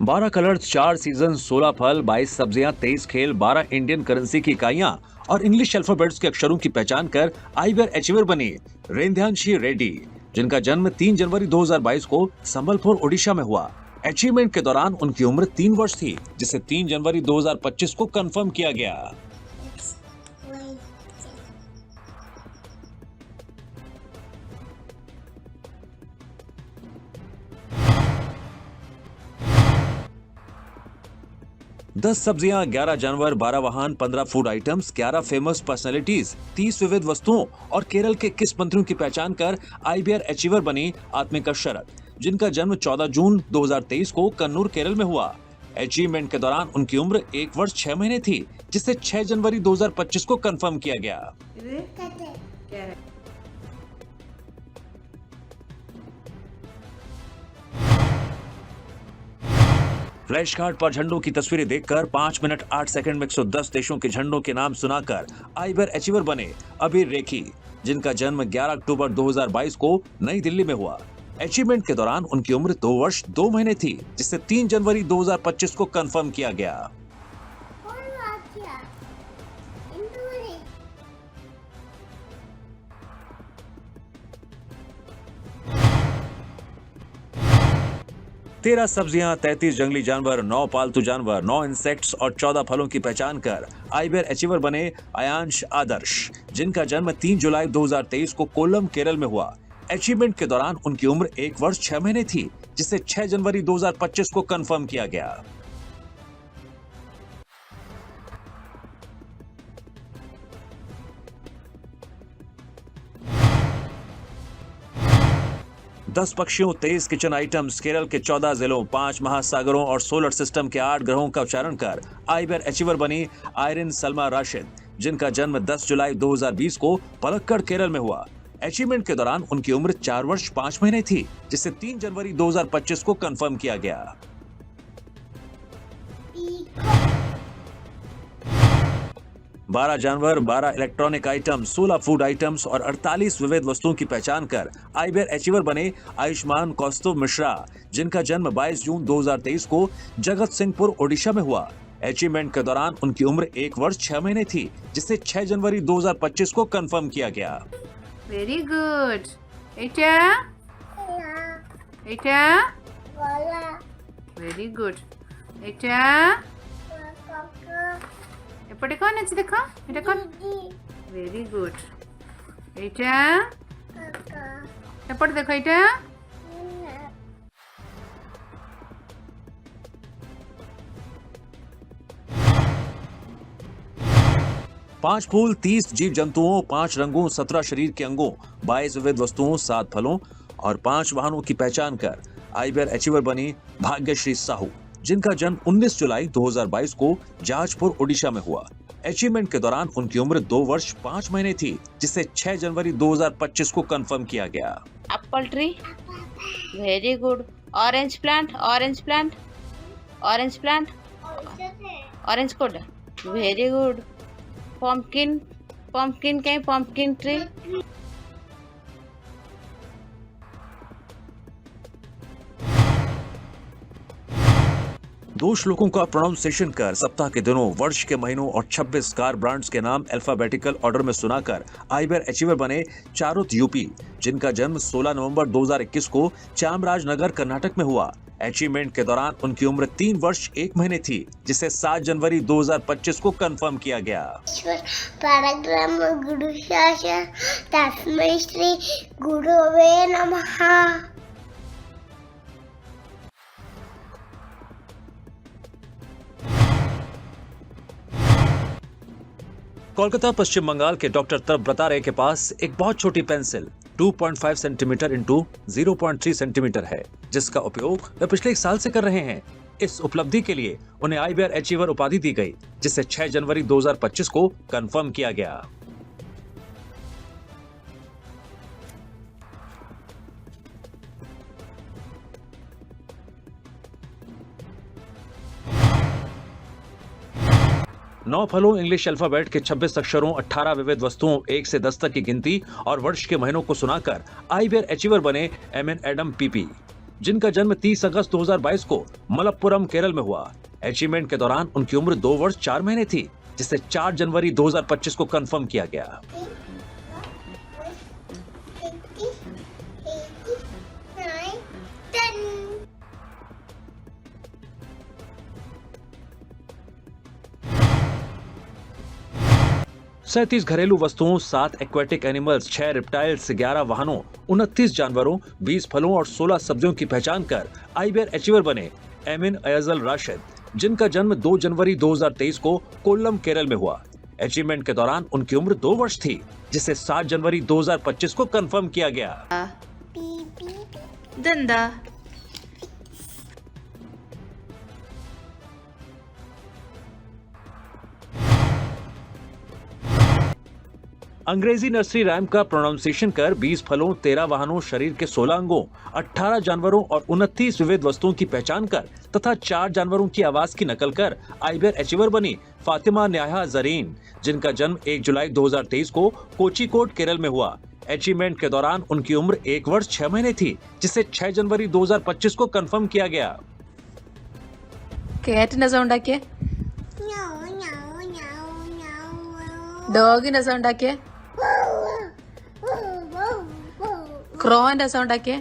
12 colour, 4 season, 16 फल, 22 सब्जियां, 23 खेल, 12 इंडियन करेंसी की इकाइयां और इंग्लिश अल्फाबेट्स के अक्षरों की पहचान कर आईबीआर अचीवर बनी रेंध्यांशी रेड्डी, जिनका जन्म 3 जनवरी 2022 को संबलपुर ओडिशा में हुआ। अचीवमेंट के दौरान उनकी उम्र 3 वर्ष थी, जिसे 3 जनवरी 2025 को कंफर्म किया गया। Wait. 10 सब्जियां, 11 जानवर, 12 वाहन, 15 फूड आइटम्स, 11 फेमस पर्सनैलिटीज, 30 विविध वस्तुओं और केरल के किस मंत्रियों की पहचान कर आईबीआर अचीवर बनी आत्मिका शरद, जिनका जन्म 14 जून 2023 को कन्नूर केरल में हुआ। अचीवमेंट के दौरान उनकी उम्र 1 वर्ष 6 महीने थी, जिसे 6 जनवरी 2025 को कंफर्म किया गया। Kate. Carrot. फ्लैश कार्ड पर झंडों की तस्वीरें देखकर 5 मिनट 8 सेकंड में 110 देशों के झंडों के नाम सुनाकर आईबीआर अचीवर बने अबीर रेखी, जिनका जन्म 11 अक्टूबर 2022 को नई दिल्ली में हुआ। अचीवमेंट के दौरान उनकी उम्र 2 वर्ष 2 महीने थी, जिसे 3 जनवरी 2025 को कंफर्म किया गया। Kau baca. Induri. 13 सब्जियां, 33 जंगली जानवर, 9 पालतू जानवर, 9 इंसेक्ट्स और 14 फलों की पहचान कर आईबीआर अचीवर बने अयांश आदर्श, जिनका जन्म 3 जुलाई 2023 को कोल्लम केरल में हुआ। अचीवमेंट के दौरान उनकी उम्र 1 वर्ष 6 महीने थी, जिसे 6 जनवरी 2025 को कंफर्म किया गया। 10 पक्षियों, 23 किचन आइटम्स, केरल के 14 जिलों, 5 महासागरों और सोलर सिस्टम के 8 ग्रहों का उच्चारण कर आईबीआर अचीवर बनी आयरिन सलमा राशिद, जिनका जन्म 10 जुलाई 2020 को पलक्कड़ केरल में हुआ। अचीवमेंट के दौरान उनकी उम्र 4 वर्ष 5 महीने थी, जिसे 3 जनवरी 2025 को कंफर्म किया गया। Iko. 12 जानवर, 12 इलेक्ट्रॉनिक आइटम, 16 फूड आइटम्स और 48 विविध वस्तुओं की पहचान कर आईबीआर अचीवर बने आयुष्मान कौस्तुभ मिश्रा, जिनका जन्म 22 जून 2023 को जगत सिंहपुर ओडिशा में हुआ। अचीवमेंट के दौरान उनकी उम्र 1 वर्ष 6 महीने थी, जिसे 6 जनवरी 2025 को कंफर्म किया गया। Very good. Eta. Ya. Eta. Wala. Very good. Eta. Kaka. ఎప్పటి కోన్ వచ్చి देखो এটা কোন Didi. వెరీ గుడ్ এটা Kaka. ఎప్పటి देखो এটা Nina. 5 फूल, 30 जीव जंतुओं, 5 रंगों, 17 शरीर के अंगों, 22 विविध वस्तुओं, 7 फलों और 5 वाहनों की पहचान कर आईबीआर अचीवर बनी भाग्यश्री साहू, जिनका जन्म 19 जुलाई 2022 को जाजपुर ओडिशा में हुआ। अचीवमेंट के दौरान उनकी उम्र 2 वर्ष 5 महीने थी, जिसे 6 जनवरी 2025 को कंफर्म किया गया। apple tree, very good. Orange plant, orange plant, orange plant, orange code, very good. Pumpkin, pumpkin कहीं pumpkin tree, दो श्लोकों का प्रोनाउंसिएशन कर सप्ताह के दिनों, वर्ष के महीनों और 26 कार ब्रांड्स के नाम अल्फाबेटिकल ऑर्डर में सुनाकर आईबीआर अचीवर बने चारुत यूपी, जिनका जन्म 16 नवंबर 2021 को चामराजनगर कर्नाटक में हुआ। अचीवमेंट के दौरान उनकी उम्र 3 वर्ष 1 महीने थी, जिसे 7 जनवरी 2025 को कंफर्म किया गया। Paragram Guru Shasha Tasmai Shri Gurave Namaha. Kolkata पश्चिम बंगाल के डॉक्टर तब्रता रे के पास एक बहुत छोटी पेंसिल 2.5 सेंटीमीटर इंटू 0.3 सेंटीमीटर है, जिसका उपयोग वे पिछले 1 साल से कर रहे हैं। इस उपलब्धि के लिए उन्हें आईबीआर अचीवर उपाधि दी गई, जिसे 6 जनवरी 2025 को कंफर्म किया गया। नौ फलों, इंग्लिश अल्फाबेट के 26 अक्षरों, 18 विविध वस्तुओं, 1 से 10 तक की गिनती और वर्ष के महीनों को सुनाकर आईबीआर अचीवर बने एमएन एडम पीपी, जिनका जन्म 30 अगस्त 2022 को मलप्पुरम केरल में हुआ। अचीवमेंट के दौरान उनकी उम्र 2 वर्ष 4 महीने थी, जिसे 4 जनवरी 2025 को कंफर्म किया गया। 37 घरेलू वस्तुओं, 7 एक्वेटिक एनिमल्स, 6 रिप्टाइल्स, 11 वाहनों, 29 जानवरों, 20 फलों और 16 सब्जियों की पहचान कर आईबीआर अचीवर बने एमिन अयजल राशिद, जिनका जन्म 2 जनवरी 2023 को कोल्लम केरल में हुआ। अचीवमेंट के दौरान उनकी उम्र 2 वर्ष थी, जिसे 7 जनवरी 2025 को कंफर्म किया गया। धंधा अंग्रेजी नर्सरी राइम का प्रोनाउंसिएशन कर 20 फलों, 13 वाहनों, शरीर के 16 अंगों, 18 जानवरों और 29 विविध वस्तुओं की पहचान कर तथा 4 जानवरों की आवाज की नकल कर आईबीआर अचीवर बनी फातिमा न्याहा जरीन, जिनका जन्म 1 जुलाई 2023 को कोचिकोड केरल में हुआ। अचीवमेंट के दौरान उनकी उम्र 1 वर्ष 6 महीने थी, जिसे 6 जनवरी 2025 को कंफर्म किया गया। കാറ്റിന്റെ സൗണ്ട് ആക്കിയേ, ഡോഗിന്റെ സൗണ്ട് ആക്കിയേ, ക്രോന്റെ സൗണ്ട് ആക്കിയേ,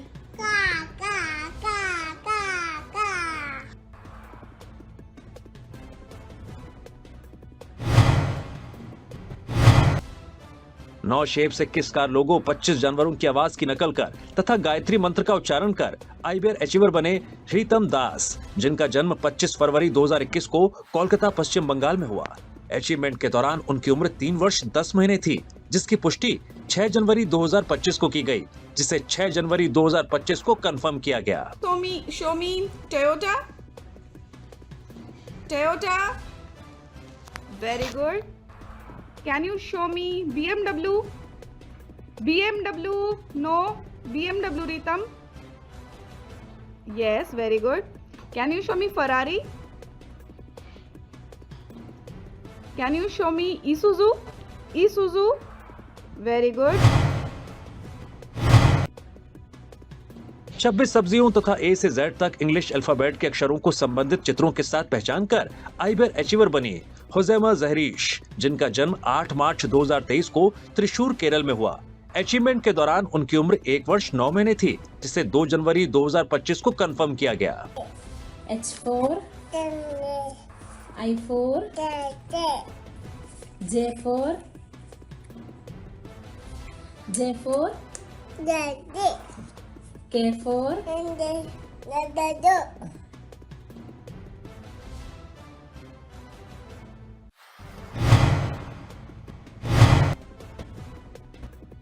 नौ शेप से किस कार लोगों 25 जानवरों की आवाज की नकल कर तथा गायत्री मंत्र का उच्चारण कर आईबीआर अचीवर बने हीतम दास, जिनका जन्म 25 फरवरी 2021 को कोलकाता पश्चिम बंगाल में हुआ। अचीवमेंट के दौरान उनकी उम्र 3 वर्ष 10 महीने थी, जिसकी पुष्टि 6 जनवरी 2025 को की गई, जिसे 6 जनवरी 2025 को कंफर्म किया गया। Show me Toyota. Toyota. Very good. Can you show me BMW? BMW. No. BMW Ritam. Yes, very good. Can you show me Ferrari? Can you show me Isuzu? Isuzu. Very good. 26 सब्जियों तथा ए से Z तक English alphabet के अक्षरों को संबंधित चित्रों के साथ पहचान कर आईबीआर अचीवर बनी हुजैमा जहरीश, जिनका जन्म 8 मार्च 2023 को त्रिशूर केरल में हुआ। अचीवमेंट के दौरान उनकी उम्र 1 वर्ष 9 महीने थी, जिसे 2 जनवरी 2025 को कंफर्म किया गया। H4, I4, J4, J4, K4,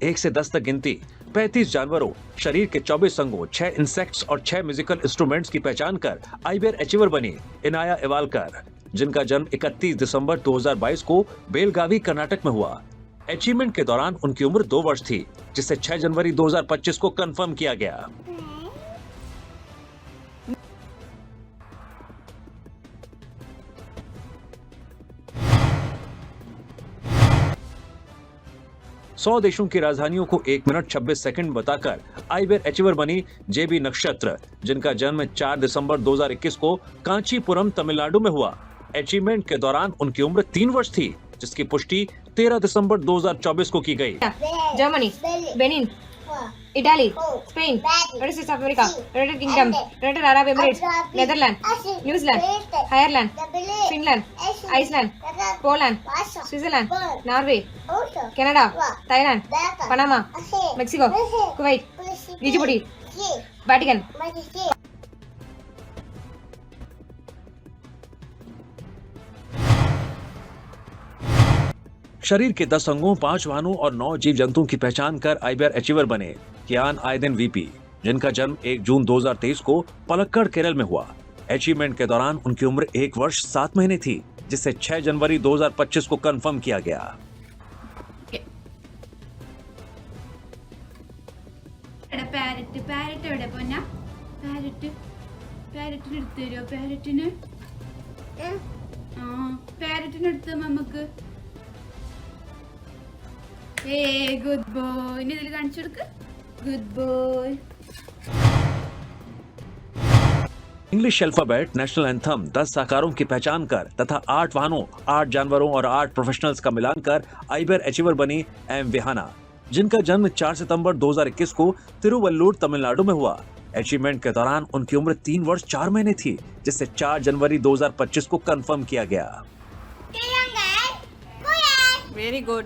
एक से 10 तक गिनती, 35 जानवरों, शरीर के 24 अंगों, 6 इंसेक्ट्स और 6 म्यूजिकल इंस्ट्रूमेंट्स की पहचान कर आईबीआर अचीवर बनी इनाया इवालकर, जिनका जन्म 31 दिसंबर 2022 को बेलगावी कर्नाटक में हुआ। अचीवमेंट के दौरान उनकी उम्र 2 वर्ष थी, जिसे 6 जनवरी 2025 को कंफर्म किया गया। सौ देशों की राजधानियों को 1 मिनट 26 सेकंड बताकर आईबीआर अचीवर बनी जेबी नक्षत्र, जिनका जन्म 4 दिसंबर 2021 को कांचीपुरम तमिलनाडु में हुआ। अचीवमेंट के दौरान उनकी उम्र 3 वर्ष थी, जिसकी पुष्टि 13 दिसंबर 2024 को की गई। Germany, Benin, Italy, Spain, United States of America, United Kingdom, United Arab Emirates, Netherland, New Zealand, Ireland, Finland, Iceland, Poland, Switzerland, Norway, Canada, Thailand, Panama, Mexico, Kuwait, Egypt, Vatican. शरीर के 10 अंगों, 5 वाहनों और 9 जीव जंतुओं की पहचान कर आईबीआर अचीवर बने कियान आयदिन वीपी, जिनका जन्म 1 जून 2023 को पलक्कड़ केरल में हुआ। अचीवमेंट के दौरान उनकी उम्र 1 वर्ष 7 महीने थी, जिसे 6 जनवरी 2025 को कंफर्म किया गया। പാരറ്റ് എവിടെ പോന്നാ? പാരറ്റിന് എടുത്തു തരുമോ? പാരറ്റിന് എടുത്ത് നമുക്ക്. Good boy. ഇനി ഇതിൽ കാണിച്ചു കൊടുക്ക്. Good boy. English alphabet, national anthem, 10 साकारों की पहचान कर तथा 8 वाहनों, 8 जानवरों और 8 प्रोफेशनल्स का मिलान कर आइबियर अचीवर बनी एम विहाना, जिनका जन्म 4 सितंबर 2021 को तिरुवल्लुर, तमिलनाडु में हुआ। अचीवमेंट के दौरान उनकी उम्र 3 वर्ष 4 महीने थी, जिसे 4 जनवरी 2025 को कंफर्म किया गया। Very good.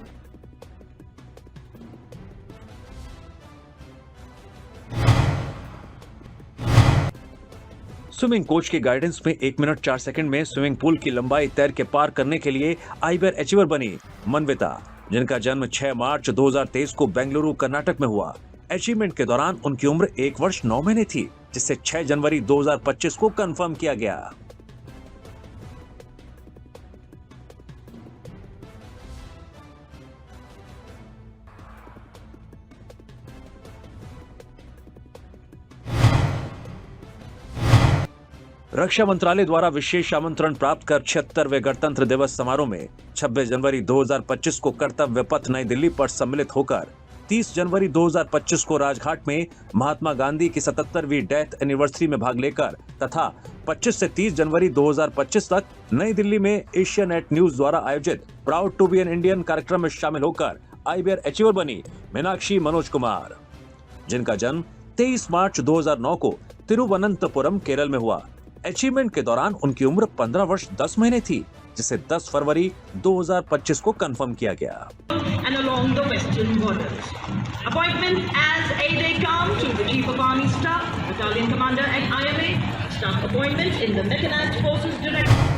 स्विमिंग कोच की गाइडेंस में 1 मिनट 4 सेकंड में स्विमिंग पूल की लंबाई तैर के पार करने के लिए आइबियर अचीवर बनी मनविता, जिनका जन्म 6 मार्च 2023 को बेंगलुरु, कर्नाटक में हुआ। अचीवमेंट के दौरान उनकी उम्र 1 वर्ष 9 महीने थी, जिसे 6 जनवरी 2025 को कंफर्म किया गया। रक्षा मंत्रालय द्वारा विशेष आमंत्रण प्राप्त कर 76वें गणतंत्र दिवस समारोह में 26 जनवरी 2025 को कर्तव्य पथ नई दिल्ली पर सम्मिलित होकर 30 जनवरी 2025 को राजघाट में महात्मा गांधी की 77वीं डेथ एनिवर्सरी में भाग लेकर तथा 25 से 30 जनवरी 2025 तक नई दिल्ली में एशियानेट न्यूज द्वारा आयोजित proud to be an Indian कार्यक्रम में शामिल होकर आइबियर अचीवर बनी मीनाक्षी मनोज कुमार, जिनका जन्म 23 मार्च 2009 को तिरुवनंतपुरम, केरल में हुआ। अचीवमेंट के दौरान उनकी उम्र 15 वर्ष 10 महीने थी, जिसे 10 फरवरी 2025 को कंफर्म किया गया। And along the western borders. Appointment as aide-de-camp to the Chief of Army Staff, Battalion Commander at IMA, staff appointment in the Mechanized Forces Directorate.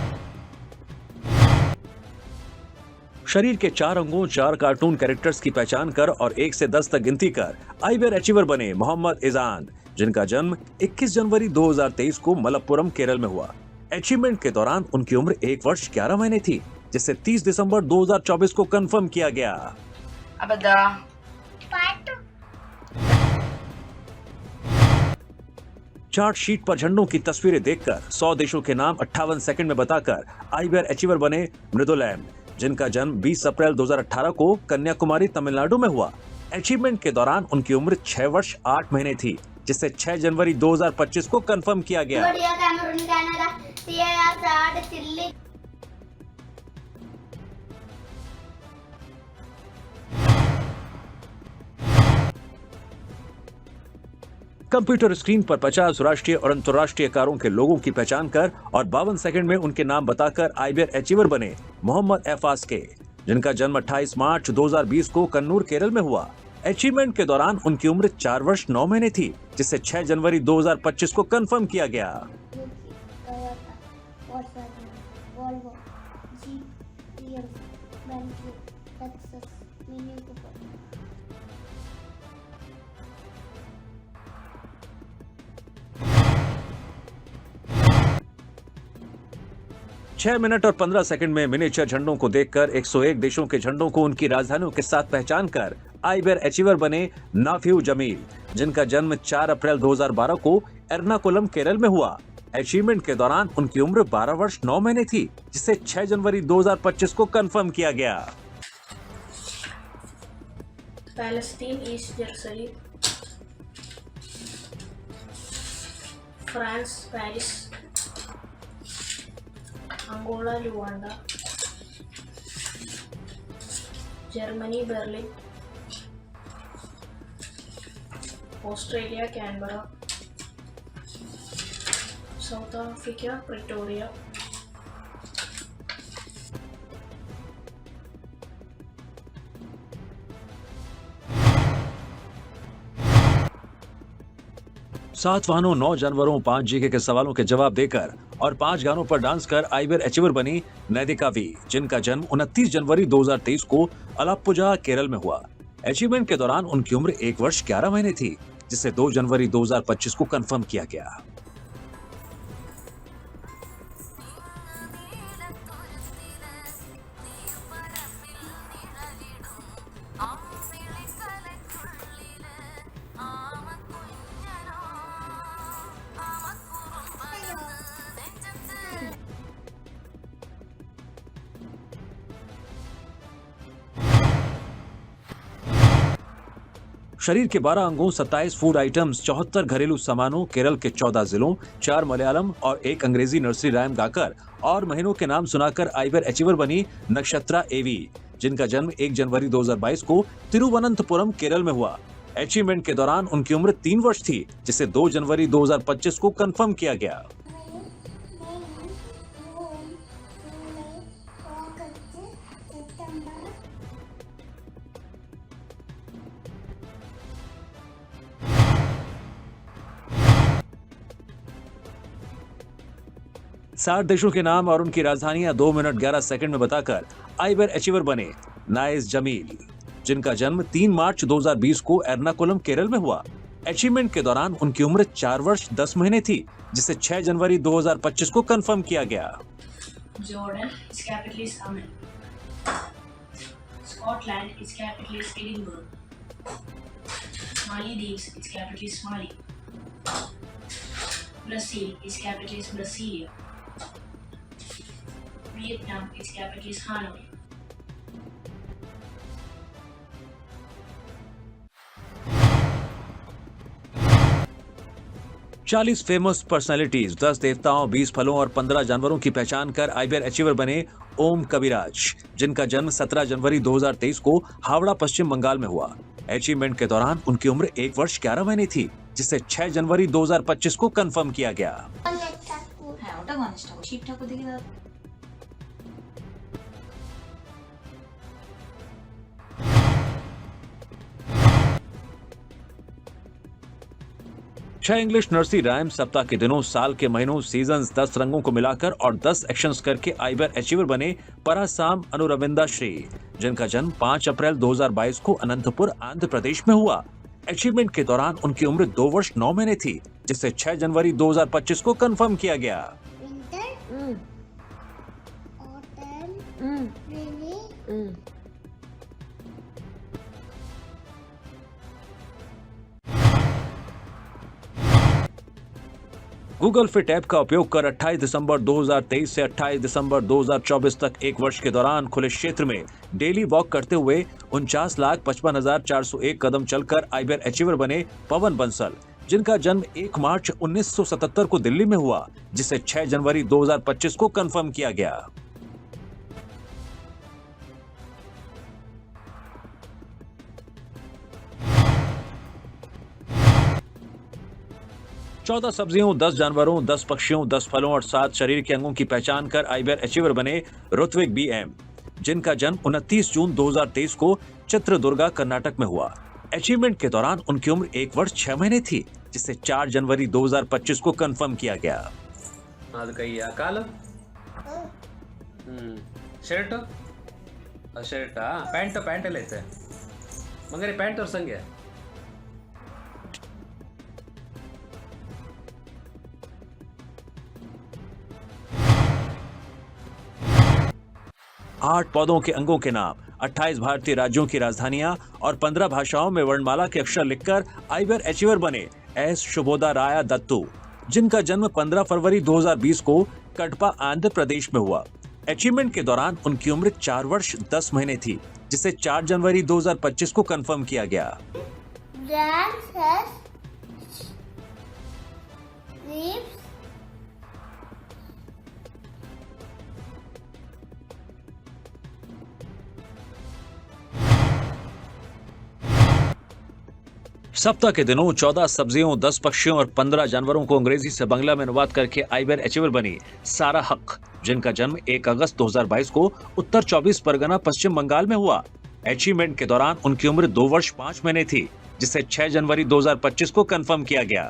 शरीर के 4 अंगों, 4 कार्टून कैरेक्टर्स की पहचान कर और 1 से 10 तक गिनती कर आइबियर अचीवर बने मोहम्मद इजान, जिनका जन्म 21 जनवरी 2023 को मलप्पुरम, केरल में हुआ। अचीवमेंट के दौरान उनकी उम्र 1 वर्ष 11 महीने थी, जिसे 30 दिसंबर 2024 को कंफर्म किया गया। चार्ट शीट पर झंडों की तस्वीरें देखकर 100 देशों के नाम 58 सेकंड में बताकर आइबियर अचीवर बने मृदुलैम, जिनका जन्म 20 अप्रैल 2018 को कन्याकुमारी, तमिलनाडु में हुआ। अचीवमेंट के दौरान उनकी उम्र 6 वर्ष 8 महीने थी, जिसे 6 जनवरी 2025 को कंफर्म किया गया। कंप्यूटर स्क्रीन पर 50 राष्ट्रीय और अंतर्राष्ट्रीय कारों के लोगों की पहचान कर और 52 सेकंड में उनके नाम बताकर आइबियर अचीवर बने मोहम्मद एफाज के, जिनका जन्म 28 मार्च 2020 को कन्नूर, केरल में हुआ। अचीवमेंट के दौरान उनकी उम्र 4 वर्ष 9 महीने थी, जिसे 6 जनवरी 2025 को कंफर्म किया गया। छह मिनट और 15 सेकंड में मिनिएचर झंडों को देखकर 101 देशों के झंडों को उनकी राजधानियों के साथ पहचान कर आइबियर अचीवर बने नाफिउ जमील, जिनका जन्म 4 अप्रैल 2012 को एर्नाकुलम, केरल में हुआ। अचीवमेंट के दौरान उनकी उम्र 12 वर्ष 9 महीने थी, जिसे 6 जनवरी 2025 को कंफर्म किया गया। Palestine, East Jerusalem, France, Paris, Angola, Luanda, Germany, Berlin, Australia, Canberra, South Africa, Pretoria, सात वाहनों, 9 जानवरों, 5 जीके के सवालों के जवाब देकर और 5 गानों पर डांस कर आइबियर अचीवर बनी नैदिका वी, जिनका जन्म 29 जनवरी 2023 को अलाप्पुझा, केरल में हुआ। अचीवमेंट के दौरान उनकी उम्र 1 वर्ष 11 महीने थी, जिसे 2 जनवरी 2025 को कंफर्म किया गया। शरीर के 12 अंगों, 27 फूड आइटम्स, 74 घरेलू सामानों, केरल के 14 जिलों, 4 मलयालम और 1 अंग्रेजी नर्सरी राइम गाकर और महीनों के नाम सुनाकर आइबर अचीवर बनी नक्षत्रा एवी, जिनका जन्म 1 जनवरी 2022 को तिरुवनंतपुरम, केरल में हुआ। अचीवमेंट के दौरान उनकी उम्र 3 वर्ष थी, जिसे 2 जनवरी 2025 को कंफर्म किया गया। सात देशों के नाम और उनकी राजधानियां 2 मिनट 11 सेकंड में बताकर आइबर अचीवर बने नाइस जमील, जिनका जन्म 3 मार्च 2020 को एर्नाकुलम, केरल में हुआ। अचीवमेंट के दौरान उनकी उम्र 4 वर्ष 10 महीने थी, जिसे 6 जनवरी 2025 को कंफर्म किया गया। Jordan, its capital is Amman. Scotland, its capital is Edinburgh. Maldives, its capital is Mali. Brazil, its capital is Brasilia. Vietnam, its capital is Hanoi. चालीस फेमस पर्सनालिटीज, 10 देवताओं, 20 फलों और 15 जानवरों की पहचान कर आइबर अचीवर बने ओम कविराज, जिनका जन्म 17 जनवरी 2023 को हावड़ा, पश्चिम बंगाल में हुआ। अचीवमेंट के दौरान उनकी उम्र 1 वर्ष 11 महीने थी, जिसे 6 जनवरी 2025 को कंफर्म किया गया। छह इंग्लिश नर्सरी राइम सप्ताह के दिनों, साल के महीनों, सीजन्स, 10 रंगों को मिलाकर और 10 एक्शंस करके आइबर अचीवर बने परासाम अनुरविंदा श्री, जिनका जन्म 5 अप्रैल 2022 को अनंतपुर, आंध्र प्रदेश में हुआ। अचीवमेंट के दौरान उनकी उम्र 2 वर्ष 9 महीने थी, जिसे 6 जनवरी 2025 को कंफर्म किया गया। गूगल फिट ऐप का उपयोग कर 28 दिसंबर 2023 से 28 दिसंबर 2024 तक 1 वर्ष के दौरान खुले क्षेत्र में डेली वॉक करते हुए 49,55,401 कदम चलकर आइबर अचीवर बने पवन बंसल, जिनका जन्म 1 मार्च 1977 को दिल्ली में हुआ, जिसे 6 जनवरी 2025 को कंफर्म किया गया। चौदह सब्जियों, 10 जानवरों, 10 पक्षियों, 10 फलों और 7 शरीर के अंगों की पहचान कर आइबर अचीवर बने ऋत्विक BM, जिनका जन्म 29 जून 2023 को चित्रदुर्गा, कर्नाटक में हुआ। अचीवमेंट के दौरान उनकी उम्र 1 वर्ष 6 महीने थी, जिसे 4 जनवरी 2025 को कंफर्म किया गया। ಶರ್ಟ್ ಪ್ಯಾಂಟ್ ಎಲ್ಲ ಐತೆ ಮಂಗರಿ ಪ್ಯಾಂಟ್ ತೋರ್ಸಂಗೆ 8 पौधों के अंगों के नाम, 28 भारतीय राज्यों की राजधानियां और 15 भाषाओं में वर्णमाला के अक्षर लिखकर आइबर अचीवर बने एस शुभोदा राया दत्तू, जिनका जन्म 15 फरवरी 2020 को कटपा, आंध्र प्रदेश में हुआ। अचीवमेंट के दौरान उनकी उम्र 4 वर्ष 10 महीने थी, जिसे 4 जनवरी 2025 को कंफर्म किया गया। सप्ताह के दिनों 14 सब्जियों, 10 पक्षियों और 15 जानवरों को अंग्रेजी से बांग्ला में अनुवाद करके आइबर अचीवर बनी सारा हक, जिनका जन्म 1 अगस्त 2022 को उत्तर 24 परगना, पश्चिम बंगाल में हुआ। अचीवमेंट के दौरान उनकी उम्र 2 वर्ष 5 महीने थी, जिसे 6 जनवरी 2025 को कंफर्म किया गया।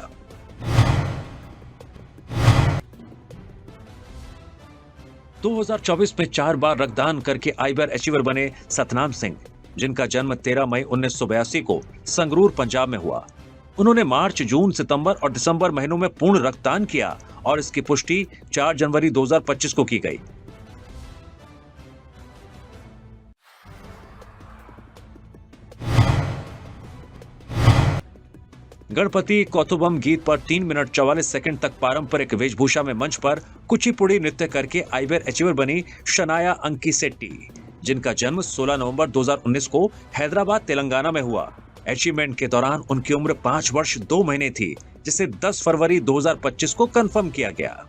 दो 2024 में 4 बार रक्तदान करके आइबर अचीवर बने सतनाम सिंह, जिनका जन्म 13 मई 1982 को संगरूर, पंजाब में हुआ। उन्होंने मार्च, जून, सितंबर और दिसंबर महीनों में पूर्ण रक्तदान किया और इसकी पुष्टि 4 जनवरी 2025 को की गई। गणपति कौतुबम गीत पर 3 मिनट 44 सेकंड तक पारंपरिक वेशभूषा में मंच पर कुचिपुड़ी नृत्य करके आइबर अचीवर बनी शनाया अंकिसेट्टी, जिनका जन्म 16 नवंबर 2019 को हैदराबाद, तेलंगाना में हुआ। अचीवमेंट के दौरान उनकी उम्र 5 वर्ष 2 महीने थी, जिसे 10 फरवरी 2025 को कंफर्म किया गया।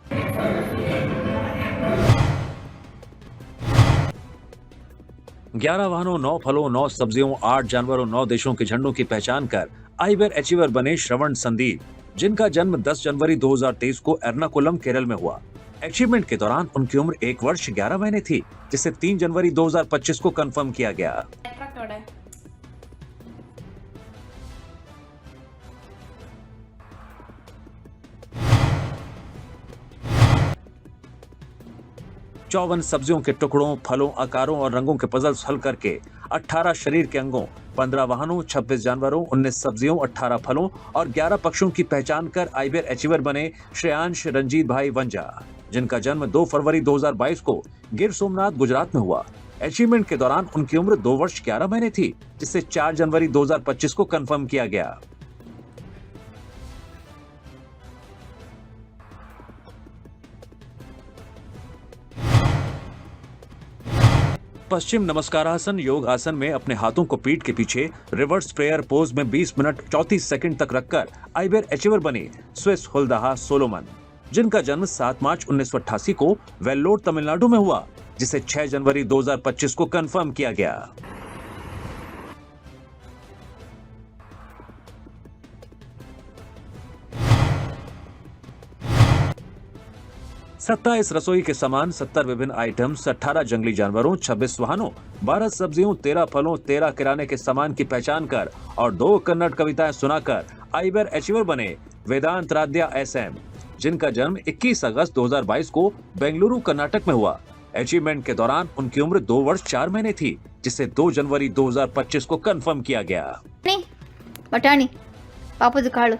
ग्यारह वाहनों, 9 फलों, 9 सब्जियों, 8 जानवरों, 9 देशों के झंडों की पहचान कर आइबियर अचीवर बने श्रवण संदीप, जिनका जन्म 10 जनवरी 2023 को एर्नाकुलम, केरल में हुआ। अचीवमेंट के दौरान उनकी उम्र 1 वर्ष 11 महीने थी, जिसे 3 जनवरी 2025 को कंफर्म किया गया। चौवन सब्जियों के टुकड़ों, फलों, आकारों और रंगों के पजल्स हल करके 18 शरीर के अंगों, 15 वाहनों, 26 जानवरों, 19 सब्जियों, 18 फलों और 11 पक्षियों की पहचान कर आइबियर अचीवर बने श्रेयांश रंजीत भाई वंजा, जिनका जन्म 2 फरवरी 2022 को गिर सोमनाथ, गुजरात में हुआ। अचीवमेंट के दौरान उनकी उम्र 2 वर्ष 11 महीने थी, जिसे 4 जनवरी 2025 को कंफर्म किया गया। पश्चिम नमस्कारासन योग आसन में अपने हाथों को पीठ के पीछे रिवर्स प्रेयर पोज में 20 मिनट 34 सेकंड तक रखकर आइबियर अचीवर बने स्विस हुल्दाहा सोलोमन, जिनका जन्म 7 मार्च 1988 को वेल्लोर, तमिलनाडु में हुआ, जिसे 6 जनवरी 2025 को कंफर्म किया गया। 27 रसोई के सामान, 70 विभिन्न आइटम्स, 18 जंगली जानवरों, 26 वाहनों, 12 सब्जियों, 13 फलों, 13 किराने के सामान की पहचान कर और 2 कन्नड़ कविताएं सुनाकर आइबियर अचीवर बने वेदांत राध्या SM, जिनका जन्म 21 अगस्त 2022 को बेंगलुरु, कर्नाटक में हुआ। अचीवमेंट के दौरान उनकी उम्र 2 वर्ष 4 महीने थी, जिसे 2 जनवरी 2025 को कंफर्म किया गया। बटानी पापद काಳು,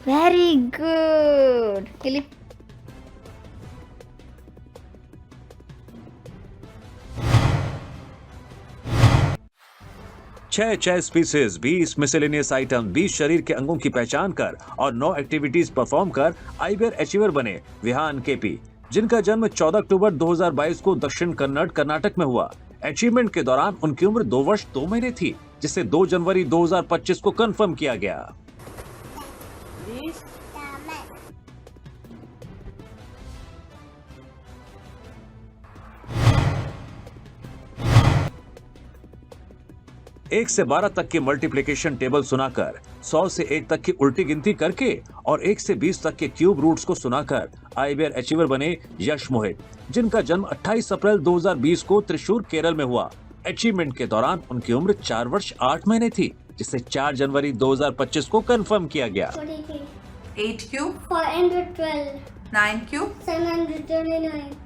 very good. 6 species, 20 miscellaneous item, 20 शरीर के अंगों की पहचान कर और 9 एक्टिविटीज परफॉर्म कर आइबियर अचीवर बने विहान KP, जिनका जन्म 14 अक्टूबर 2022 को दक्षिण कन्नड़, कर्नाटक में हुआ। अचीवमेंट के दौरान उनकी उम्र 2 वर्ष 2 महीने थी, जिसे 2 जनवरी 2025 को कंफर्म किया गया। एक से 12 तक की मल्टीप्लिकेशन टेबल सुनाकर, 100 से 1 तक की उल्टी गिनती करके और 1 से 20 तक के क्यूब रूट्स को सुनाकर आइबियर अचीवर बने यश मोहित, जिनका जन्म 28 अप्रैल 2020 को त्रिशूर, केरल में हुआ। अचीवमेंट के दौरान उनकी उम्र 4 वर्ष 8 महीने थी, जिसे 4 जनवरी 2025 को कंफर्म किया गया। 8 cube 412 9 cube 729